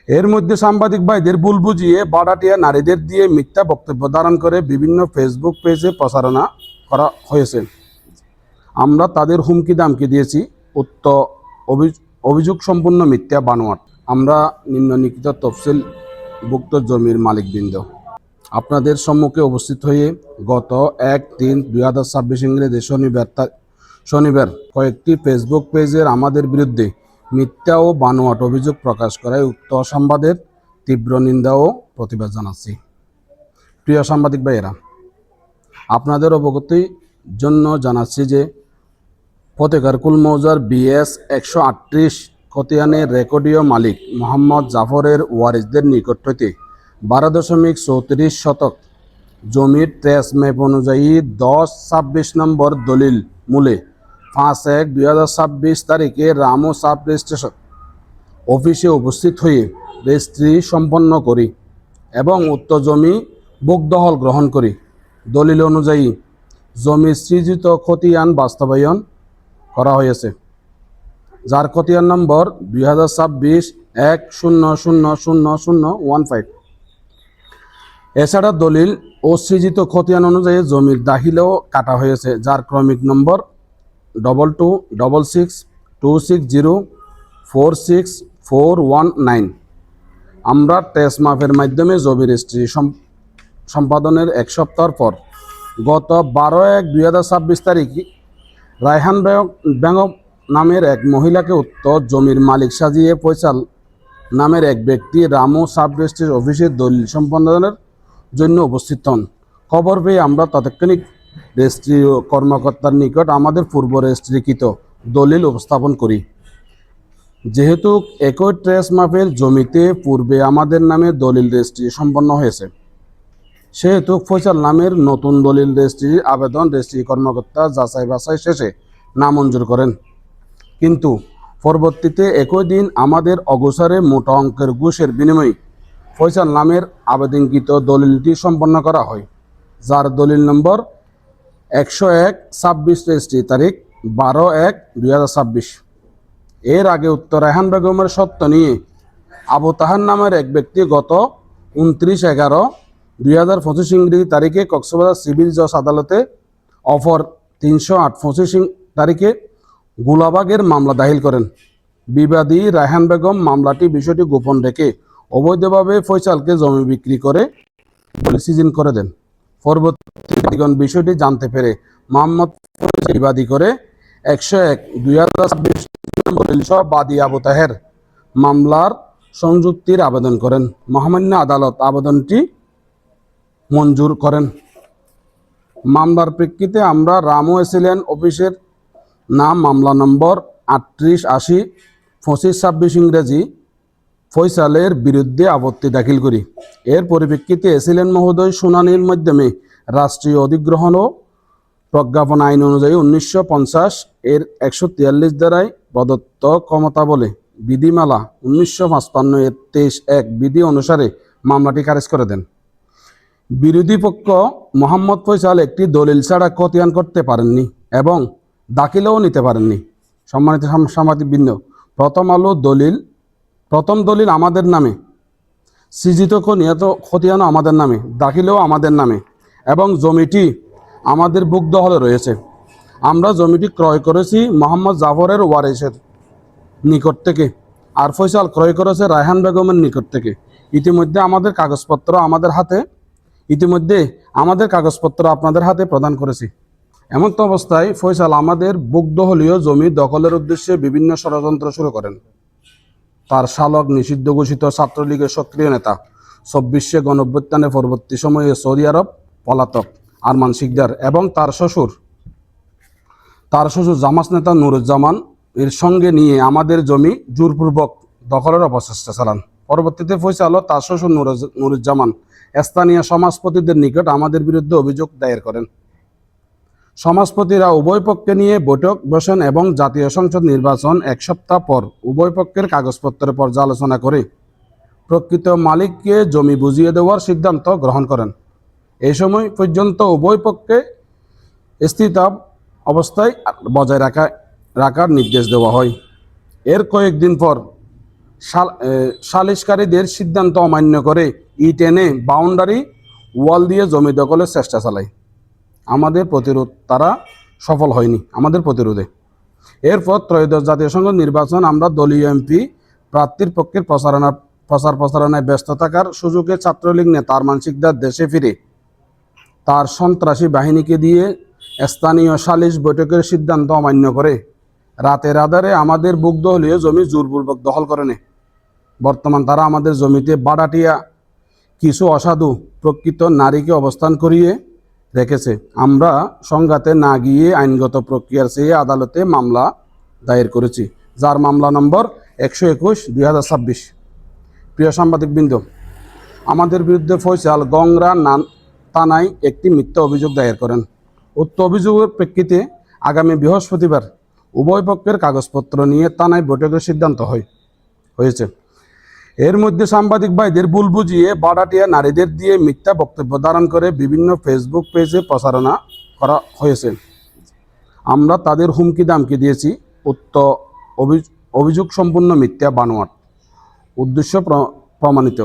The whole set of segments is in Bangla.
এর মধ্যে সাংবাদিক ভাইদের ভুল বুঝিয়ে বাড়াটিয়া নারীদের দিয়ে মিথ্যা বক্তব্য ধারণ করে বিভিন্ন ফেসবুক পেজে প্রচারণা করা হয়েছে। আমরা তাদের হুমকি দামকি দিয়েছি উক্ত অভিযোগ সম্পূর্ণ মিথ্যা বানোয়াট। আমরা নিম্নলিখিত তফসিলভুক্ত জমির মালিকবৃন্দ আপনাদের সম্মুখে উপস্থিত হয়ে গত 1-3-2026 ইংরেজি শনিবার কয়েকটি ফেসবুক পেজের আমাদের বিরুদ্ধে মিথ্যা ও বানোয়াট অভিযোগ প্রকাশ করায় উক্ত সংবাদের তীব্র নিন্দা ও প্রতিবাদ জানাচ্ছি। প্রিয় সাংবাদিক ভাইয়েরা, আপনাদের অবগতির জন্য জানাচ্ছি যে ফতেগারকুল মৌজার BS 138 খতিয়ানের রেকর্ডীয় মালিক মোহাম্মদ জাফরের ওয়ারিসদের নিকট হইতে 12.34 শতক জমির ট্রেস ম্যাপ অনুযায়ী 10-26 নম্বর দলিল মূলে 5-1-2026 তারিখে রামু সাব রেজিস্ট্রেশন অফিসে উপস্থিত হয়ে রেজিস্ট্রি সম্পন্ন করি এবং উক্ত জমি ভোগদখল গ্রহণ করি। দলিল অনুযায়ী জমির সৃজিত খতিয়ান বাস্তবায়ন করা হয়েছে, যার খতিয়ান নম্বর 2026-10000015। এছাড়া দলিল ও সৃজিত খতিয়ান অনুযায়ী জমির দাখিলেও কাটা হয়েছে, যার ক্রমিক নম্বর 222606046419। আমরা ট্রেস মাপের মাধ্যমে জমি রেজিস্ট্রি সম্পাদনের 1 সপ্তাহ পর গত 12-1-2026 তারিখে রায়হান বেগম নামের এক মহিলাকে উক্ত জমির মালিক সাজিয়ে ফয়সাল নামের এক ব্যক্তি রামু সাব রেজিস্ট্রি অফিসের দলিল সম্পাদনের জন্য উপস্থিত হন। খবর পেয়ে আমরা তাৎক্ষণিক রেজিস্ট্রি কর্মকর্তার নিকট আমাদের পূর্ব রেজিস্ট্রিকৃত দলিল উপস্থাপন করি। যেহেতু একই ট্রেস মাপের জমিতে পূর্বে আমাদের নামে দলিল রেজিস্ট্রি সম্পন্ন হয়েছে, সেহেতু ফয়সাল নামের নতুন দলিল রেজিস্ট্রির আবেদন রেজিস্ট্রি কর্মকর্তা যাচাই বাছাই শেষে নামঞ্জুর করেন। কিন্তু পরবর্তীতে একই দিন আমাদের অগোচরে মোটা অঙ্কের ঘুষের বিনিময়ে ফয়সাল নামের আবেদনকৃত দলিলটি সম্পন্ন করা হয়, যার দলিল নম্বর 101-26 রেজিস্ট্রি তারিখ 12-1-2026। এর আগে উত্তর রায়হান বেগমের সত্ত্ব নিয়ে আবু তাহার নামের এক ব্যক্তি গত 29-11-2025 ইংরেজি তারিখে কক্সবাজার সিভিল জজ আদালতে অফর 308-25 তারিখে গোলাবাগের মামলা দাখিল করেন। বিবাদী রায়হান বেগম বিষয়টি গোপন রেখে অবৈধভাবে ফয়সালকে জমি বিক্রি করে সিজন করে দেন। পরবর্তীতে বিষয়টি জানতে পেরে মোহাম্মদ বিবাদী করে 101-2026 বাদী আবু তাহের মামলার সংযুক্তির আবেদন করেন। মহামান্য আদালত আবেদনটি মঞ্জুর করেন। মামলার প্রেক্ষিতে আমরা রামু এসিলেন অফিসের নাম মামলা নম্বর 3880-2526 ইংরেজি ফয়সালের বিরুদ্ধে আপত্তি দাখিল করি। এর পরিপ্রেক্ষিতে এসিলেন মহোদয় শুনানির মাধ্যমে রাষ্ট্রীয় অধিগ্রহণ ও প্রজ্ঞাপন আইন অনুযায়ী 1950 এর 143 ধারায় প্রদত্ত ক্ষমতা বলে বিধিমালা 1955 এর 23-1 বিধি অনুসারে মামলাটি খারিজ করে দেন। বিরোধী পক্ষ মোহাম্মদ ফয়সাল একটি দলিল ছাড়া খতিয়ান করতে পারেননি এবং দাখিলেও নিতে পারেননি। সম্মানিত সাংবাদিকবৃন্দ, প্রথম দলিল আমাদের নামে, সৃজিত খতিয়ানও আমাদের নামে, দাখিলেও আমাদের নামে এবং জমিটি আমাদের ভোগদখলে রয়েছে। আমরা জমিটি ক্রয় করেছি মোহাম্মদ জাফরের ওয়ারিসের নিকট থেকে, আর ফয়সাল ক্রয় করেছে রায়হান বেগমের নিকট থেকে। ইতিমধ্যে আমাদের কাগজপত্র আপনাদের হাতে প্রদান করেছি। এমন তো অবস্থায় ফয়সাল আমাদের ভোগদখলীয় জমি দখলের উদ্দেশ্যে বিভিন্ন ষড়যন্ত্র শুরু করেন। তার শালক নিষিদ্ধ ঘোষিত ছাত্রলীগের সক্রিয় নেতা 24শে গণঅভ্যুত্থানের পরবর্তী সময়ে সৌদি আরব পলাতক আরমান শিকদার এবং তার শ্বশুর জামাস নেতা নুরুজ্জামান এর সঙ্গে নিয়ে আমাদের জমি জোরপূর্বক দখলের অপচেষ্টা চালান। পরবর্তীতে ফয়সাল ও তার শ্বশুর নুরুজ্জামান স্থানীয় সমাজপতিদের নিকট আমাদের বিরুদ্ধে অভিযোগ দায়ের করেন। সমাজপতিরা উভয় পক্ষকে নিয়ে বৈঠক বসেন এবং জাতীয় সংসদ নির্বাচন 1 সপ্তাহ পর উভয় পক্ষের কাগজপত্রের পর্যালোচনা করে প্রকৃত মালিককে জমি বুঝিয়ে দেওয়ার সিদ্ধান্ত গ্রহণ করেন। এই সময় পর্যন্ত উভয় পক্ষে স্থির অবস্থায় বজায় রাখার নির্দেশ দেওয়া হয়। এর কয়েকদিন পর সালিশকারীদের সিদ্ধান্ত অমান্য করে ইট এনে বাউন্ডারি ওয়াল দিয়ে জমি দখলের চেষ্টা চালায়। আমাদের প্রতিরোধ তারা সফল হয়নি আমাদের প্রতিরোধে। এরপর ত্রয়োদশ জাতীয় সংসদ নির্বাচন আমরা দলীয় এমপি প্রার্থীর পক্ষে প্রচারণায় ব্যস্ত থাকার সুযোগে ছাত্রলীগ নেতার মানসিকদার দেশে ফিরে তার সন্ত্রাসী বাহিনীকে দিয়ে স্থানীয় সালিশ বৈঠকের সিদ্ধান্ত অমান্য করে রাতের আধারে আমাদের বুকদলীয় জমি জোরপূর্বক দখল করে নেয়। বর্তমান তারা আমাদের জমিতে বাড়াটিয়া কিছু অসাধু প্রকৃত নারীকে অবস্থান করিয়ে রেখেছে। আমরা সংঘাতে না গিয়ে আইনগত প্রক্রিয়ার চেয়ে আদালতে মামলা দায়ের করেছি, যার মামলা নম্বর 121/2026। প্রিয় সাংবাদিকবৃন্দ, আমাদের বিরুদ্ধে ফয়সাল গংরা থানায় একটি মিথ্যা অভিযোগ দায়ের করেন। উক্ত অভিযোগের প্রেক্ষিতে আগামী বৃহস্পতিবার উভয় পক্ষের কাগজপত্র নিয়ে থানায় বৈঠকের সিদ্ধান্ত হয়েছে। এর মধ্যে সাংবাদিক ভাইদের ভুল বুঝিয়ে বাড়াটিয়া নারীদের দিয়ে মিথ্যা বক্তব্য ধারণ করে বিভিন্ন ফেসবুক পেজে প্রচারণা করা হয়েছে। আমরা তাদের হুমকি দামকি দিয়েছি। উক্ত অভিযোগ সম্পূর্ণ মিথ্যা, বানোয়াট, উদ্দেশ্য প্রমাণিত।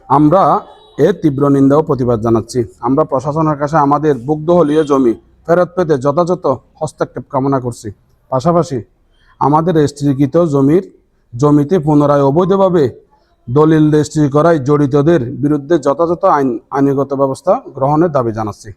আমরা এর তীব্র নিন্দা ও প্রতিবাদ জানাচ্ছি। আমরা প্রশাসনের কাছে আমাদের বুকদখলীয় জমি ফেরত পেতে যথাযথ হস্তক্ষেপ কামনা করছি। পাশাপাশি আমাদের রেজিস্ট্রিকৃত জমিতে পুনরায় অবৈধভাবে দলিল রেজিস্ট্রি করায় জড়িতদের বিরুদ্ধে যথাযথ আইনগত ব্যবস্থা গ্রহণের দাবি জানাচ্ছি।